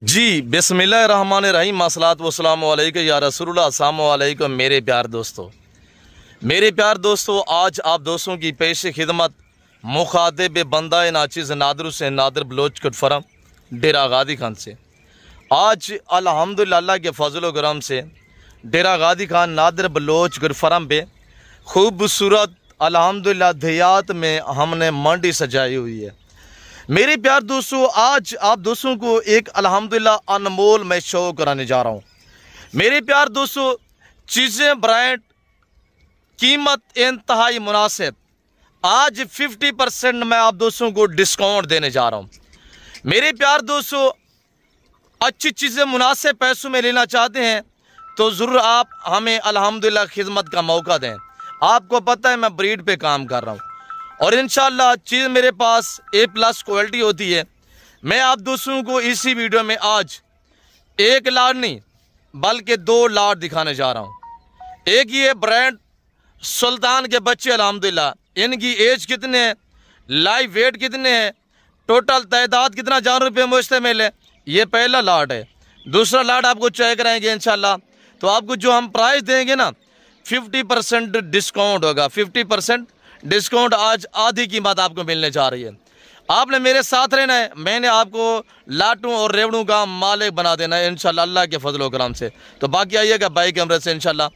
जी बिस्मिल्लाहिर्रहमानिर्रहीम मसलात वस्सलामु अलैका या रसूलुल्लाह अस्सलामु अलैकुम। मेरे प्यार दोस्तों आज आप दोस्तों की पेश खिदमत मुखातिब बंदा नाचिज़ नादर से नादर बलोच कुटफरम डेरा गादी खान से आज अल्हम्दुलिल्लाह अल्लाह के फजल करम से डेरा गादी खान नादर बलोच गुरफरम पे खूबसूरत अल्हम्दुलिल्लाह देहात में हमने मंडी सजाई हुई है। मेरे प्यार दोस्तों आज आप दोस्तों को एक अल्हम्दुलिल्लाह अनमोल मैं शो कराने जा रहा हूँ। मेरे प्यार दोस्तों चीज़ें ब्रांड कीमत इंतहाई मुनासिब आज 50% मैं आप दोस्तों को डिस्काउंट देने जा रहा हूँ। मेरे प्यार दोस्तों अच्छी चीज़ें मुनासिब पैसों में लेना चाहते हैं तो ज़रूर आप हमें अल्हम्दुलिल्लाह खिदमत का मौका दें। आपको पता है मैं ब्रीड पे काम कर रहा हूँ और इंशाल्लाह चीज़ मेरे पास A+ क्वालिटी होती है। मैं आप दोस्तों को इसी वीडियो में आज एक लाट नहीं बल्कि 2 लाट दिखाने जा रहा हूँ। एक ये ब्रांड सुल्तान के बच्चे अल्हम्दुलिल्लाह, इनकी एज कितने है, लाइव वेट कितने हैं, टोटल तादाद कितना जानवर पे मुश्तमिल है, ये पहला लाट है। दूसरा लाट आपको चेक कराएंगे इंशाल्लाह। तो आपको जो हम प्राइस देंगे ना 50% डिस्काउंट होगा। 50% डिस्काउंट आज आधी कीमत आपको मिलने जा रही है। आपने मेरे साथ रहना है, मैंने आपको लाटों और रेवड़ों का मालिक बना देना है इंशाल्लाह अल्लाह के फजल व करम से। तो बाकी आइएगा बाई कैमरे से इंशाल्लाह।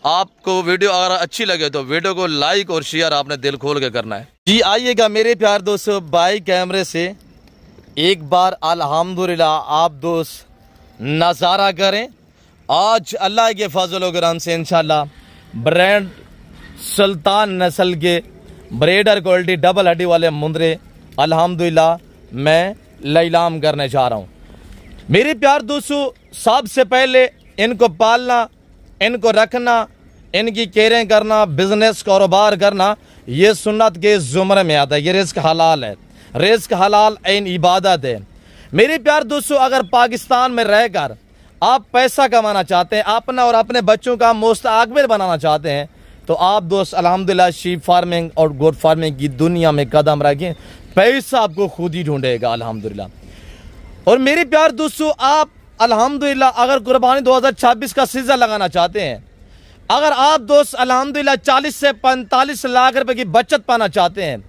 आपको वीडियो अगर अच्छी लगे तो वीडियो को लाइक और शेयर आपने दिल खोल के करना है। जी आइएगा मेरे प्यार दोस्तों बाई कैमरे से एक बार अल्हम्दुलिल्लाह आप दोस्त नज़ारा करें। आज अल्लाह के फजल व करम से इंशाल्लाह ब्रांड सुल्तान नस्ल के ब्रेडर क्वालिटी डबल हड्डी वाले मुंदरे अल्हम्दुलिल्लाह मैं लीलाम करने जा रहा हूँ। मेरे प्यार दोस्तों सबसे पहले इनको पालना, इनको रखना, इनकी केयरिंग करना, बिजनेस कारोबार करना ये सुन्नत के जुमरे में आता है। ये रिस्क हलाल है, रिस्क हलाल ऐन इबादत है। मेरे प्यार दोस्तों अगर पाकिस्तान में रहकर आप पैसा कमाना चाहते हैं, अपना और अपने बच्चों का मुस्तकबिल बनाना चाहते हैं तो आप दोस्त अल्हम्दुलिल्लाह शीप फार्मिंग और गोट फार्मिंग की दुनिया में कदम रखें। पैसा आपको खुद ही ढूंढेगा अल्हम्दुलिल्लाह। और मेरे प्यार दोस्तों आप अल्हम्दुलिल्लाह अगर कुर्बानी 2026 का सीजन लगाना चाहते हैं, अगर आप दोस्त अल्हम्दुलिल्लाह 40 से 45 लाख रुपए की बचत पाना चाहते हैं,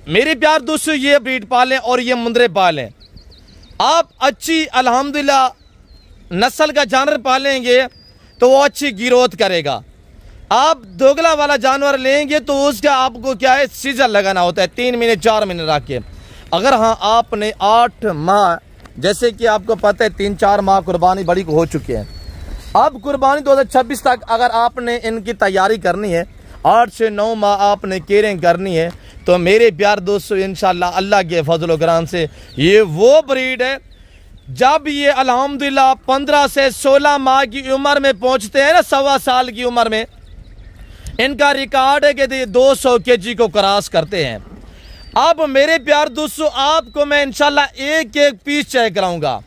मेरे प्यार दोस्तों ये ब्रीड पालें और ये मुंदरे पालें। आप अच्छी अल्हम्दुलिल्लाह नस्ल का जानवर पालेंगे तो वो अच्छी गिरोथ करेगा। आप दोगला वाला जानवर लेंगे तो उसका आपको क्या है सीजन लगाना होता है 3 महीने 4 महीने रख के। अगर हाँ आपने 8 माह जैसे कि आपको पता है 3-4 माह कुर्बानी बड़ी को हो चुके हैं, अब कुर्बानी 2026 तक अगर आपने इनकी तैयारी करनी है 8 से 9 माह आपने केयरिंग करनी है तो मेरे प्यार दोस्तों इंशाल्लाह अल्लाह के फजल व करम से ये वो ब्रीड है जब ये अल्हम्दुलिल्लाह 15 से 16 माह की उम्र में पहुंचते हैं ना, 1.25 साल की उम्र में इनका रिकॉर्ड है कि 200 kg को क्रॉस करते हैं। अब मेरे प्यार दोस्तों आपको मैं इंशाल्लाह एक एक पीस चेक कराऊंगा।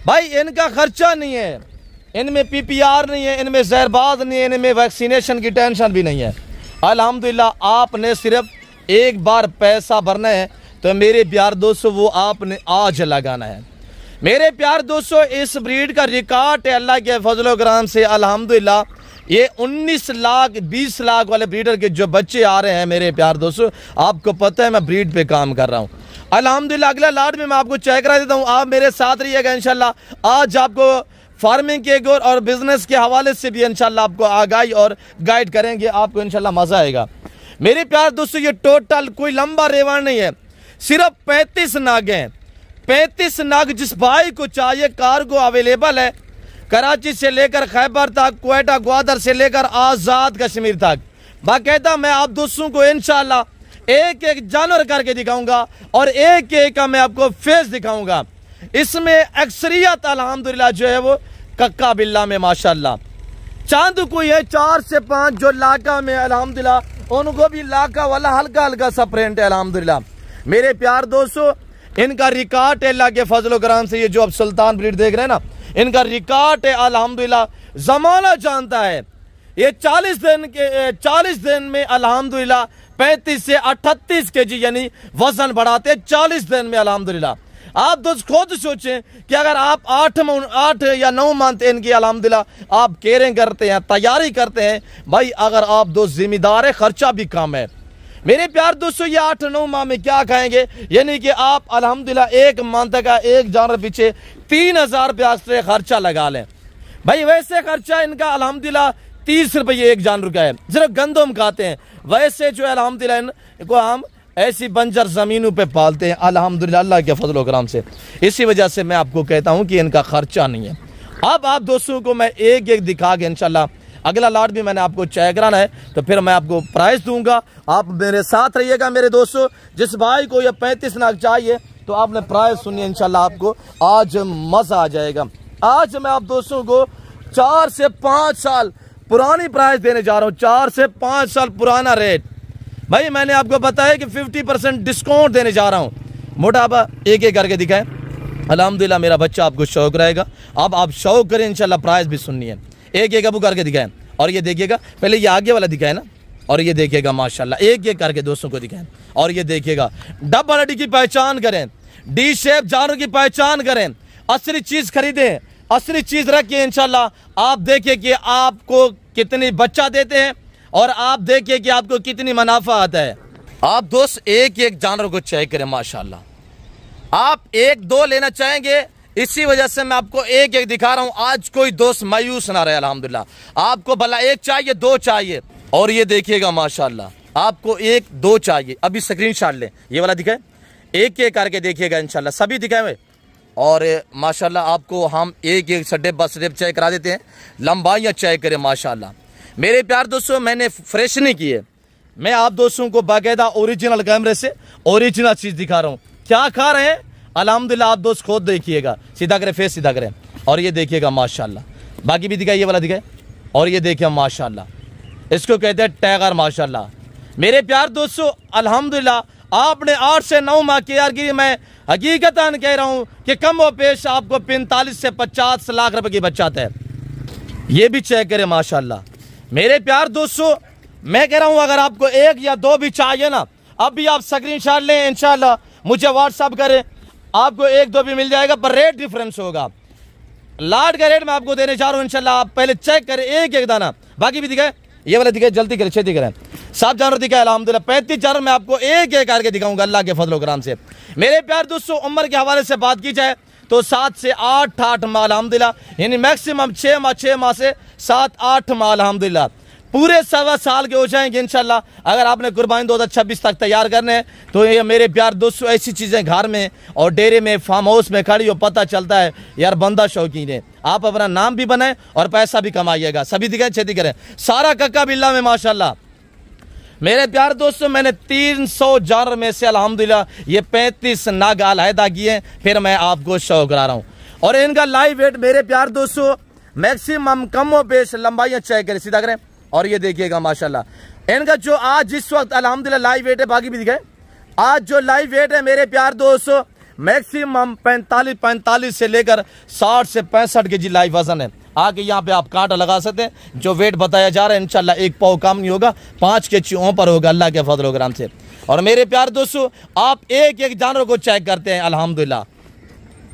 भाई इनका खर्चा नहीं है, इनमें PPR नहीं है, इनमें जहरबाज नहीं है, इनमें वैक्सीनेशन की टेंशन भी नहीं है। अल्हम्दुलिल्लाह आपने सिर्फ एक बार पैसा भरना है तो मेरे प्यार दोस्तों वो आपने आज लगाना है। मेरे प्यार दोस्तों इस ब्रीड का रिकॉर्ड है अल्लाह के फजल व करम से अल्हम्दुलिल्लाह ये 19 लाख 20 लाख वाले ब्रीडर के जो बच्चे आ रहे हैं। मेरे प्यार दोस्तों आपको पता है मैं ब्रीड पे काम कर रहा हूँ अल्हम्दुलिल्लाह। अगला लाट में मैं आपको चेक करा देता हूँ, आप मेरे साथ रहिएगा इंशाल्लाह। आज आपको फार्मिंग के और बिजनेस के हवाले से भी इंशाल्लाह आपको आगाही और गाइड करेंगे, आपको इंशाल्लाह मजा आएगा। मेरे प्यार दोस्तों ये टोटल कोई लंबा रेवाड़ नहीं है, सिर्फ 35 नाग हैं। 35 नाग जिस भाई को चाहिए कार्गो अवेलेबल है, कराची से लेकर खैबर तक, क्वेटा ग्वादर से लेकर आज़ाद कश्मीर तक। बाकायदा मैं आप दोस्तों को इंशाल्लाह एक एक जानवर करके दिखाऊंगा और एक एक का मैं आपको फेस दिखाऊंगा। इसमें अक्सरियत अल्हम्दुलिल्लाह जो है वो कक्का बिल्ला में माशाल्लाह। चांद कोई है 4 से 5 जो लाका में अल्हम्दुलिल्लाह उनको भी लाका वाला हल्का हल्का सा प्रिंट है अल्हम्दुलिल्लाह। मेरे प्यार दोस्तों इनका रिकॉर्ड है अल्लाह के फजल व करम से। ये जो अब सुल्तान ब्रीड देख रहे हैं ना, इनका रिकॉर्ड है अल्हम्दुलिल्लाह। जमाना जानता है ये 40 दिन में अल्हम्दुलिल्लाह 35 से 38 kg यानी वजन बढ़ाते 40 दिन में अल्हम्दुलिल्लाह। आप दोस्त खुद सोचें कि अगर आप 8 या 9 मंथ इनकी अल्हम्दुलिल्लाह आप केयरिंग करते हैं, तैयारी करते हैं, भाई अगर आप दोस्त जिम्मेदार है, खर्चा भी कम है। मेरे प्यार दोस्तों, ये 8-9 माह में क्या खाएंगे, यानी कि आप अल्हम्दुलिल्लाह 1 मंथ का एक जानवर पीछे 3000 रुपया से खर्चा लगा लें। भाई वैसे खर्चा इनका अल्हम्दुलिल्लाह 30 रुपये एक जानवर का है, सिर्फ गंदम खाते हैं। वैसे जो है अल्हम्दुलिल्लाह इनको हम ऐसी बंजर जमीनों पे पालते हैं अल्हम्दुलिल्लाह अल्लाह के फजल व करम से। इसी वजह से मैं आपको कहता हूं कि इनका खर्चा नहीं है। अब आप दोस्तों को मैं एक एक दिखा के इंशाल्लाह अगला लाट भी मैंने आपको चेक कराना है, तो फिर मैं आपको प्राइस दूंगा। आप मेरे साथ रहिएगा मेरे दोस्तों। जिस भाई को ये 35 नाग चाहिए तो आपने प्राइस सुनिए, इंशाल्लाह आपको आज मजा आ जाएगा। आज मैं आप दोस्तों को 4 से 5 साल पुरानी प्राइस देने जा रहा हूँ। 4 से 5 साल पुराना रेट। भाई मैंने आपको बताया कि 50% डिस्काउंट देने जा रहा हूँ। मोटा अब एक एक करके दिखाएं। अल्हम्दुलिल्लाह मेरा बच्चा आपको शौक रहेगा। अब आप शौक करें, इंशाल्लाह प्राइस भी सुननी है। एक एक अबू करके दिखाएं। और ये देखिएगा, पहले ये आगे वाला दिखाए ना, और ये देखिएगा माशाल्लाह एक एक करके दोस्तों को दिखाएं। और ये देखिएगा, डबल हड्डी की पहचान करें, डी शेप जानवर की पहचान करें, असली चीज खरीदें, असली चीज रखिए। इंशाल्लाह आप देखिए कि आपको कितनी बच्चा देते हैं और आप देखिए कि आपको कितनी मुनाफा आता है। आप दोस्त एक एक जानवर को चेक करें माशाल्लाह। आप 1-2 लेना चाहेंगे, इसी वजह से मैं आपको एक एक दिखा रहा हूं। आज कोई दोस्त मायूस ना रहे अल्हम्दुलिल्लाह। आपको भला 1 चाहिए, 2 चाहिए, और ये देखिएगा माशाल्लाह आपको 1-2 चाहिए। अभी स्क्रीनशॉट लें, ये वाला दिखाए, एक एक करके देखिएगा इंशाल्लाह सभी दिखाए हुए। और माशाल्लाह आपको हम एक एक सड्डे बस चेक करा देते हैं, लंबाइयाँ चेक करें माशाल्लाह। मेरे प्यार दोस्तों, मैंने फ्रेश नहीं किए, मैं आप दोस्तों को बाकायदा ओरिजिनल कैमरे से ओरिजिनल चीज दिखा रहा हूँ। क्या खा रहे हैं अल्हम्दुलिल्लाह आप दोस्त खुद देखिएगा। सीधा करें, फेस सीधा करें, और ये देखिएगा माशाल्लाह। बाकी भी दिखाए, ये वाला दिखाए, और ये देखिए माशाल्लाह, इसको कहते हैं टाइगर माशाल्लाह। मेरे प्यार दोस्तों अल्हम्दुलिल्लाह आपने 8 से 9 माह की यारगिरी, मैं हकीकतन कह रहा हूँ कि कम व पेश आपको 45 से 50 लाख रुपए की बचत है। ये भी चेक करें माशाल्लाह। मेरे प्यार दोस्तों मैं कह रहा हूँ अगर आपको 1 या 2 भी चाहिए ना, अब भी आप स्क्रीनशॉट लें, इंशाल्लाह मुझे व्हाट्सअप करें, आपको 1-2 भी मिल जाएगा, पर रेट डिफरेंस होगा। लाट का रेट मैं आपको देने जा रहा हूँ इंशाल्लाह। आप पहले चेक करें एक एक दाना। बाकी भी दिखाए, ये वाला दिखाए, जल्दी करें, छेती करें। सब जानवर दिखाए अल्हम्दुलिल्लाह। 35 जानवर मैं आपको एक एक करके दिखाऊंगा अल्लाह के फजल व करम से। मेरे प्यार दोस्तों उम्र के हवाले से बात की जाए तो 7 से 8 माह अल्हम्दुलिल्लाह, यानी मैक्सिमम 6 माह से 7-8 माह अल्हम्दुलिल्लाह पूरे 1.25 साल के हो जाएंगे इंशाल्लाह। अगर आपने कुर्बानी 2026 तक तैयार करने हैं तो ये मेरे प्यार दोस्तों ऐसी चीज़ें घर में और डेरे में, फार्म हाउस में खड़ी हो, पता चलता है यार बंदा शौकीन है। आप अपना नाम भी बनाएं और पैसा भी कमाइएगा। सभी दिखाएं, छेती करें, सारा कक्का बिल्ला में माशाल्लाह। मेरे प्यार दोस्तों मैंने 300 जानवर में से अल्हम्दुलिल्लाह ये 35 नाग अलहदा किए, फिर मैं आपको शो करा रहा हूँ। और इनका लाइव वेट मेरे प्यार दोस्तों मैक्सिमम कम व पेश लंबाइयाँ चेक करें, सीधा करें, और ये देखिएगा माशाल्लाह इनका जो आज जिस वक्त अल्हम्दुलिल्लाह लाइव वेट है, बाकी भी दिखाए, आज जो लाइव वेट है मेरे प्यार दोस्तों मैक्सिमम 45 से लेकर 60 से 65 केजी लाइव वजन है। आके यहाँ पे आप कांटा लगा सकते हैं। जो वेट बताया जा रहा है इंशाल्लाह 1 पाव कम नहीं होगा, 5 केजी ऊपर होगा अल्लाह के फजल व करम से। और मेरे प्यार दोस्तों आप एक एक जानवर को चेक करते हैं अल्हम्दुलिल्लाह।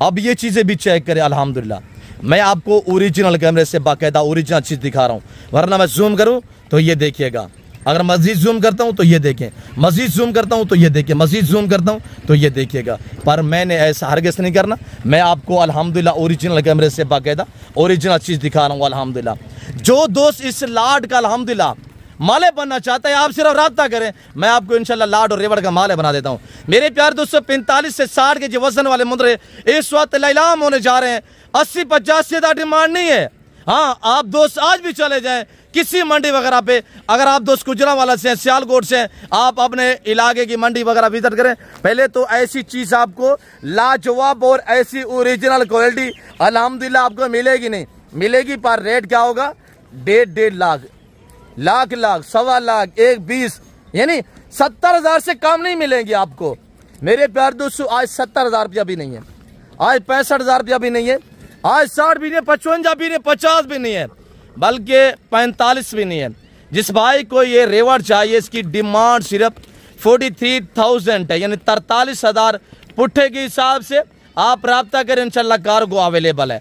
अब ये चीज़ें भी चेक करें अल्हम्दुलिल्लाह। मैं आपको ओरिजिनल कैमरे से बाकायदा ओरिजिनल चीज़ दिखा रहा हूँ, वरना मैं जूम करूँ तो ये देखिएगा, अगर मजीद जूम करता हूँ तो ये देखें, मजीद जूम करता हूँ तो ये देखें, मजीद जूम करता हूँ तो ये देखिएगा। पर मैंने ऐसा हरगिज़ नहीं करना। मैं आपको अल्हम्दुलिल्लाह ओरिजिनल कैमरे से बाकायदा ओरिजिनल चीज़ दिखा रहा हूँ अल्हम्दुलिल्लाह। जो दोस्त इस लाड का अल्हम्दुलिल्लाह माले बनना चाहता है, आप सिर्फ राब्ता करें, मैं आपको इंशाल्लाह लाड और रेवड़ का माले बना देता हूँ। मेरे प्यार दोस्तों 45 से 60 के जो वजन वाले मुंदरे इस वक्त लीलाम होने जा रहे हैं। 80-50 से ज़्यादा डिमांड नहीं है। हाँ, आप दोस्त आज भी चले जाएं किसी मंडी वगैरह पे, अगर आप दोस्त गुजरांवाला से हैं, सियालकोट से हैं, आप अपने इलाके की मंडी वगैरह विजिट करें। पहले तो ऐसी चीज़ आपको लाजवाब और ऐसी ओरिजिनल क्वालिटी अल्हम्दुलिल्लाह आपको मिलेगी नहीं, मिलेगी पर रेट क्या होगा 1.5 लाख, 1.25 लाख, 1.20, यानी 70,000 से कम नहीं मिलेंगे आपको। मेरे प्यार दोस्तों आज 70,000 रुपया भी नहीं है, आज 65,000 रुपया भी नहीं है, आज 60 भी नहीं, 55 भी नहीं, 50 भी नहीं है, बल्कि 45 भी नहीं है। जिस भाई को ये रेवड़ चाहिए इसकी डिमांड सिर्फ 43,000 है, यानी 43,000 पुट्ठे के हिसाब से आप रब्ता करें, इंशाल्लाह कार्गो अवेलेबल है।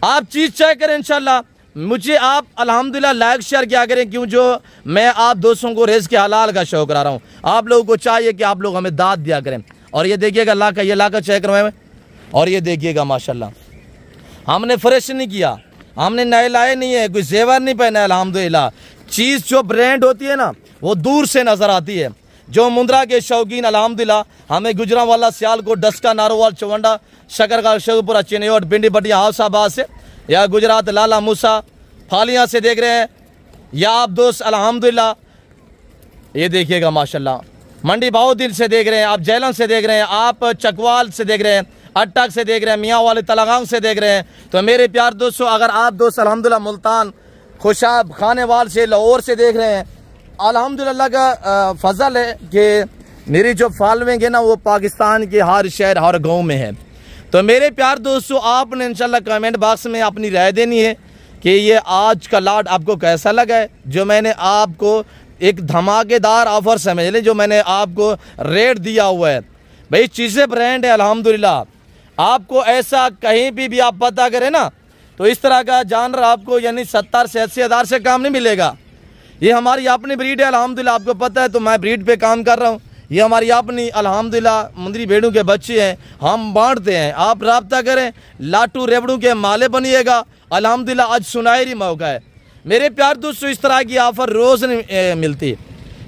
आप चीज़ चेक करें इंशाल्लाह। मुझे आप अल्हम्दुलिल्लाह लाइक शेयर किया करें, क्यों जो मैं आप दोस्तों को रिज़्क़ हलाल का शौक़ करा रहा हूँ। आप लोगों को चाहिए कि आप लोग हमें दाद दिया करें। और ये देखिएगा ये लाका चेक करवाए, और ये देखिएगा माशाल्लाह हमने फ्रेश नहीं किया, हमने नए लाए नहीं है, कोई जेवर नहीं पहना है। अल्हम्दुलिल्लाह चीज़ जो ब्रांड होती है ना वो दूर से नज़र आती है। जो मुंद्रा के शौकीन अल्हम्दुलिल्लाह हमें गुजरांवाला, सियालकोट, डस्का, नारोवाल, चवंडा, शकरगांव, शेखपुरा, चिन्नौट, भिंडी, बटिया, हाउसाबाद से या गुजरात लाला मूसा फालिया से देख रहे हैं, या आप दोस्त अल्हम्दुलिल्लाह ये देखिएगा माशाल्लाह मंडी बाउदिल से देख रहे हैं, आप जैलन से देख रहे हैं, आप चकवाल से देख रहे हैं, अट्टक से देख रहे हैं, मियाँ वाले तलागांग से देख रहे हैं। तो मेरे प्यार दोस्तों, अगर आप दोस्त अल्हम्दुलिल्लाह मुल्तान, खुशाब, खानेवाल से, लाहौर से देख रहे हैं, अल्हम्दुलिल्लाह का फजल है कि मेरी जो फॉलोइंग है ना वो पाकिस्तान के हर शहर, हर गाँव में है। तो मेरे प्यार दोस्तों, आपने इंशाल्लाह कमेंट बॉक्स में अपनी राय देनी है कि ये आज का लाट आपको कैसा लगा है। जो मैंने आपको एक धमाकेदार ऑफर समझ लें, जो मैंने आपको रेट दिया हुआ है भाई, चीज़ें ब्रांड है अल्हम्दुलिल्लाह। आपको ऐसा कहीं भी आप पता करें ना तो इस तरह का जानवर आपको यानी 70 से 80 हज़ार से काम नहीं मिलेगा। ये हमारी अपनी ब्रीड है अल्हम्दुलिल्लाह, आपको पता है। तो मैं ब्रीड पे काम कर रहा हूँ, ये हमारी अपनी अल्हम्दुलिल्लाह मुंदरी भेड़ों के बच्चे हैं, हम बांटते हैं। आप रब्ता करें, लाटू रेवड़ों के माले बनिएगा। अल्हम्दुलिल्लाह आज सुनहरी मौका है मेरे प्यार दोस्तों, इस तरह की ऑफ़र रोज़ नहीं मिलती।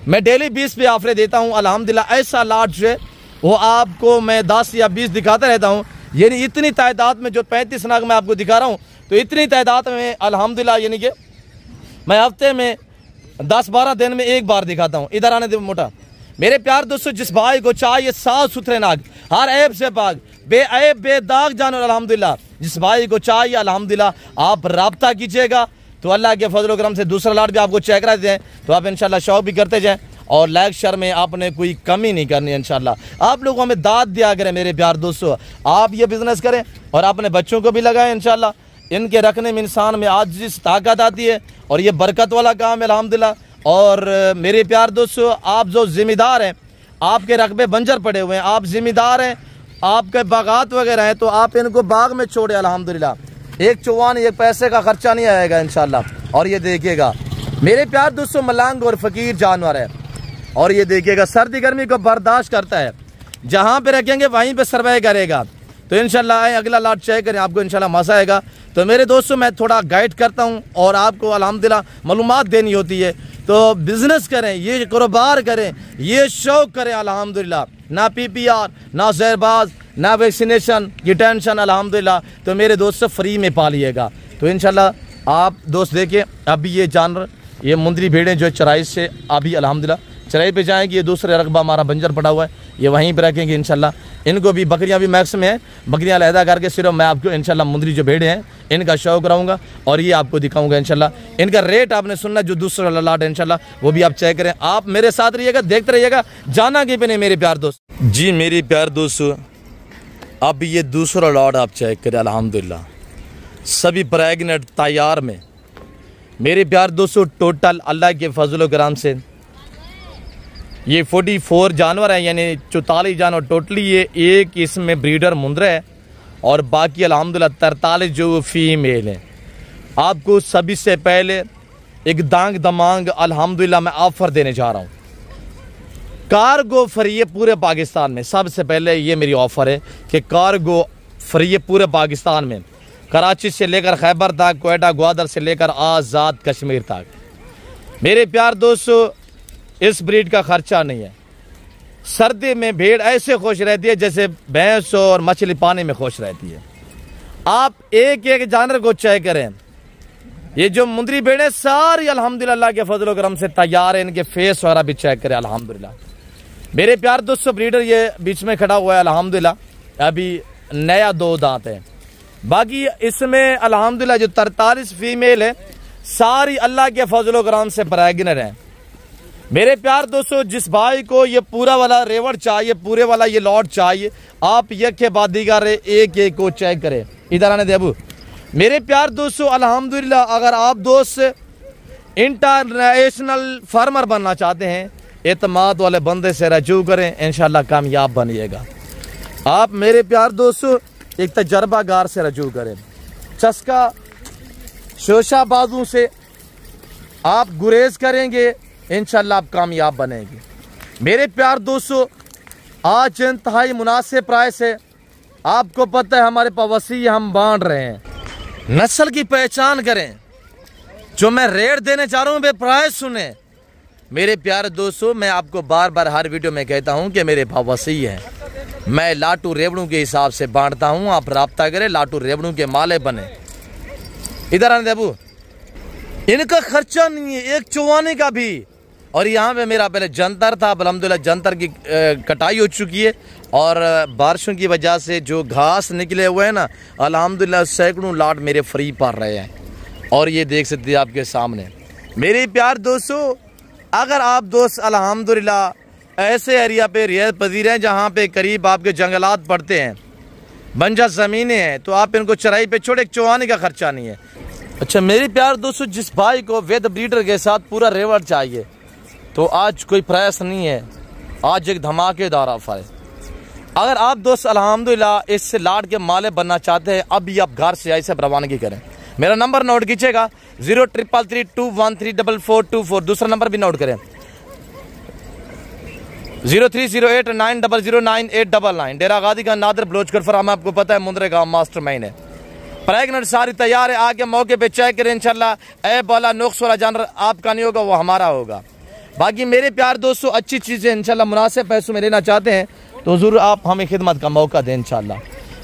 मैं डेली 20 पे ऑफरें देता हूँ अल्हम्दुलिल्लाह। ऐसा लाट जो है वो आपको मैं 10 या 20 दिखाता रहता हूँ, यानी इतनी तादाद में। जो 35 नाग मैं आपको दिखा रहा हूँ तो इतनी तादाद में अल्हम्दुलिल्लाह, यानी कि मैं हफ्ते में 10-12 दिन में एक बार दिखाता हूँ। इधर आने दे मोटा। मेरे प्यार दोस्तों, जिस भाई को चाहिए साफ सुथरे नाग, हर ऐब से पाक, बेऐब बेदाग जानवर अल्हम्दुलिल्लाह, जिस भाई को चाहिए अल्हम्दुलिल्लाह आप रब्ता कीजिएगा। तो अल्लाह के फजल करम से दूसरा लाट भी आपको चेक करा देते हैं, तो आप इंशाल्लाह शौक भी करते जाएं। और लाइक शेयर में आपने कोई कमी नहीं करनी है इंशाल्लाह। आप लोगों हमें दाद दिया करें मेरे प्यार दोस्तों। आप ये बिज़नेस करें और अपने बच्चों को भी लगाएं इंशाल्लाह। इनके रखने में इंसान में आज जिस ताकत आती है, और ये बरकत वाला काम है अल्हम्दुलिल्लाह। और मेरे प्यार दोस्तों, आप जो ज़िम्मेदार हैं, आपके रकबे बंजर पड़े हुए हैं, आप ज़िम्मेदार हैं, आपके बागात वगैरह हैं, तो आप इनको बाग में छोड़े अल्हम्दुलिल्लाह। एक चौवान एक पैसे का खर्चा नहीं आएगा इंशाल्लाह। और ये देखिएगा मेरे प्यार दोस्तों, मलंग और फ़कीर जानवर है। और ये देखिएगा सर्दी गर्मी को बर्दाश्त करता है, जहाँ पे रखेंगे वहीं पे सर्वाइव करेगा। तो इंशाल्लाह अगला लाट चेक करें, आपको इंशाल्लाह मज़ा आएगा। तो मेरे दोस्तों, मैं थोड़ा गाइड करता हूँ और आपको अल्हम्दुलिल्लाह मालूमात देनी होती है। तो बिज़नेस करें, ये कारोबार करें, ये शौक़ करें अल्हम्दुलिल्लाह। ना PPR, ना जहरबाज, ना वैक्सीनेशन की टेंशन अल्हम्दुलिल्लाह। तो मेरे दोस्तों फ्री में पालिएगा। तो इंशाल्लाह आप दोस्त देखिए, अभी ये जानवर, ये मुंदरी भेड़ें जो चराई से अभी अल्हम्दुलिल्लाह चराई पे जाएंगी। ये दूसरे रकबा हमारा बंजर पड़ा हुआ है, ये वहीं पर रखेंगे इंशाल्लाह। इनको भी बकरियां भी मैक्स में हैं, बकरियां अलहदा करके सिर्फ मैं आपको इंशाल्लाह मुंदरी जो भेड़े हैं इनका शौक कराऊंगा और ये आपको दिखाऊंगा इंशाल्लाह। इनका रेट आपने सुनना, जो दूसरा लाट है इंशाल्लाह वो भी आप चेक करें। आप मेरे साथ रहिएगा, देखते रहिएगा, जाना कि भी नहीं मेरे प्यार दोस्त। जी मेरे प्यार दोस्तों, अब ये दूसरा लाट आप चेक करें अल्हम्दुलिल्लाह, सभी प्रेग्नेंट तैयार में मेरे प्यार दोस्तों। टोटल अल्लाह के फजल करम से ये 44 जानवर हैं, यानी 44 जानवर टोटली। ये एक इसमें ब्रीडर मुंद्रा है और बाकी अल्हम्दुलिल्लाह 43 जो फीमेल हैं। आपको सभी से पहले एक दांग दमांग अल्हम्दुलिल्लाह मैं ऑफ़र देने जा रहा हूँ। कार्गो फ्री है पूरे पाकिस्तान में। सबसे पहले ये मेरी ऑफ़र है कि कार्गो फ्री है पूरे पाकिस्तान में, कराची से लेकर खैबर तक, क्वेटा ग्वादर से लेकर आज़ाद कश्मीर तक। मेरे प्यार दोस्तों, इस ब्रीड का खर्चा नहीं है। सर्दी में भेड़ ऐसे खुश रहती है जैसे भैंस और मछली पानी में खुश रहती है। आप एक एक जानवर को चेक करें, ये जो मुंदरी भेड़ें सारी अल्हम्दुलिल्लाह के फजल करम से तैयार है। इनके फेस वगैरह भी चेक करें अल्हम्दुलिल्लाह। मेरे प्यार दोस्तों, ब्रीडर ये बीच में खड़ा हुआ है अल्हम्दुलिल्लाह, अभी नया 2 दांत है। बाकी इसमें अल्हम्दुलिल्लाह जो 43 फीमेल है सारी अल्लाह के फजल करम से प्रेग्नेंट है। मेरे प्यार दोस्तों, जिस भाई को ये पूरा वाला रेवड़ चाहिए, पूरे वाला ये लॉट चाहिए, आप एक के बाद दीगर एक एक को चेक करें। इधर आने दे अबू। मेरे प्यार दोस्तों, अल्हम्दुलिल्लाह अगर आप दोस्त इंटरनेशनल फार्मर बनना चाहते हैं, एतमाद वाले बंदे से रजू करें, इंशाल्लाह कामयाब बनिएगा। आप मेरे प्यार दोस्तों एक तजर्बागार से रजू करें, चस्का शोशा बाजू से आप गुरेज करेंगे, इंशाल्लाह आप कामयाब बनेंगे। मेरे प्यार दोस्तों आज इंतहाई मुनासिब प्राइस है, आपको पता है हमारे पास वसी हम बांट रहे हैं। नस्ल की पहचान करें, जो मैं रेट देने चाह रहा हूँ वे प्राइस सुने। मेरे प्यारे दोस्तों मैं आपको बार बार हर वीडियो में कहता हूँ कि मेरे पास वसी है, मैं लाटू रेवड़ू के हिसाब से बांटता हूँ। आप राब्ता करें, लाटू रेवड़ू के माले बने। इधर आने देबू, इनका खर्चा नहीं है एक चौवाने का भी। और यहाँ पे मेरा पहले जंतर था, अल्हम्दुलिल्लाह जंतर की कटाई हो चुकी है और बारिशों की वजह से जो घास निकले हुए हैं ना, अल्हम्दुलिल्लाह सैकड़ों लाट मेरे फ्री पड़ रहे हैं। और ये देख सकते हैं आपके सामने। मेरे प्यार दोस्तों अगर आप दोस्त अल्हम्दुलिल्लाह ऐसे एरिया पे रियायत पजीर हैं जहाँ पे करीब आपके जंगलात पड़ते हैं, बंजर ज़मीनें हैं, तो आप इनको चराई पे छोड़े, एक चौवाने का खर्चा नहीं है। अच्छा मेरे प्यार दोस्तों जिस भाई को वेद ब्रीडर के साथ पूरा रेवड़ चाहिए तो आज कोई प्रयास नहीं है, आज एक धमाकेदार ऑफर है। अगर आप दोस्त अल्हम्दुलिल्लाह इस लाट के माले बनना चाहते हैं, अभी आप घर से ऐसे रवानगी करें। मेरा नंबर नोट कीजिएगा 0333213424। दूसरा नंबर भी नोट करें 0308900989। डेरा गादी का नादर बलोच फराम, आपको पता है मुंद्रे गाँव मास्टर माइन है। प्रेगनेंट सारी तैयार है, आगे मौके पे चेक करें इंशाल्लाह। ऐब वाला नुक्स वाला जानवर आपका नहीं होगा, वो हमारा होगा। बाकी मेरे प्यार दोस्तों अच्छी चीज़ें इंशाल्लाह मुनासिब पैसों में लेना चाहते हैं तो ज़रूर आप हमें खिदमत का मौका दें इंशाल्लाह।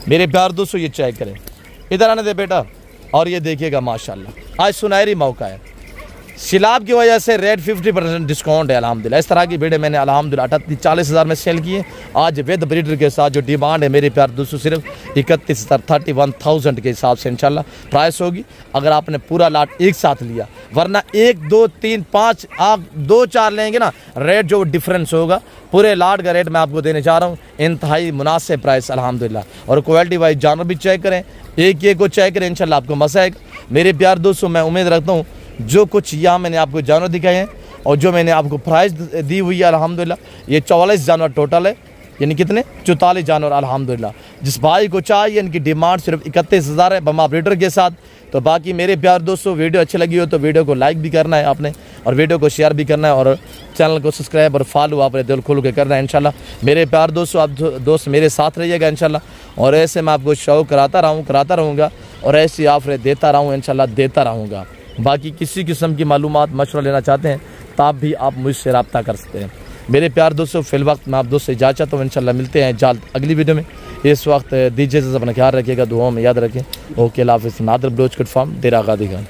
मेरे प्यार दोस्तों ये चेक करें, इधर आने दे बेटा, और ये देखिएगा माशाल्लाह आज सुनहरी मौका है। सिलाब की वजह से रेट 50% डिस्काउंट है अल्हम्दुलिल्लाह। इस तरह की भीड़ें मैंने अल्हम्दुलिल्लाह 38-40 हज़ार में सेल की है। आज वेद ब्रीडर के साथ जो डिमांड है मेरे प्यार दोस्तों सिर्फ 31,000 के हिसाब से इंशाल्लाह प्राइस होगी अगर आपने पूरा लाट एक साथ लिया, वरना 1, 2, 3, 5 आप 2-4 लेंगे ना, रेट जो डिफरेंस होगा। पूरे लाट का रेट मैं आपको देने चाह रहा हूँ, इंतहाई मुनासिब प्राइस अल्हम्दुलिल्लाह। और क्वालिटी वाइज जानवर भी चेक करें, एक को चेक करें, इंशाल्लाह आपको मज़ा आएगा। मेरे प्यार दोस्तों मैं उम्मीद रखता हूँ जो कुछ यहाँ मैंने आपको जानवर दिखाए हैं और जो मैंने आपको प्राइस दी हुई है अल्हम्दुलिल्लाह, ये 44 जानवर टोटल है, यानी कितने 44 जानवर अल्हम्दुलिल्लाह। जिस भाई को चाहिए इनकी डिमांड सिर्फ 31,000 है बमा ब्रीडर के साथ। तो बाकी मेरे प्यार दोस्तों वीडियो अच्छी लगी हो तो वीडियो को लाइक भी करना है आपने, और वीडियो को शेयर भी करना है, और चैनल को सब्सक्राइब और फॉलो आपने दिल खोल के करना है इंशाल्लाह। मेरे प्यार दोस्तों आप दोस्त मेरे साथ रहिएगा इंशाल्लाह, और ऐसे मैं आपको शौक कराता रहूँगा और ऐसी ऑफरें देता रहूँ इंशाल्लाह, देता रहूँगा। बाकी किसी किस्म की मालूमात मशवरा लेना चाहते हैं तो आप भी आप मुझसे रब्ता कर सकते हैं। मेरे प्यार दोस्तों फिल वक्त मैं आप दोस्त से इजाज़त चाहता हूँ, इंशाल्लाह मिलते हैं जल्द अगली वीडियो में। इस वक्त दीजिए अपना ख्याल रखिएगा, दुआओं में याद रखें। ओके अल्लाह हाफ़िज़। नादर बलोच फार्म डेरा गादी खान।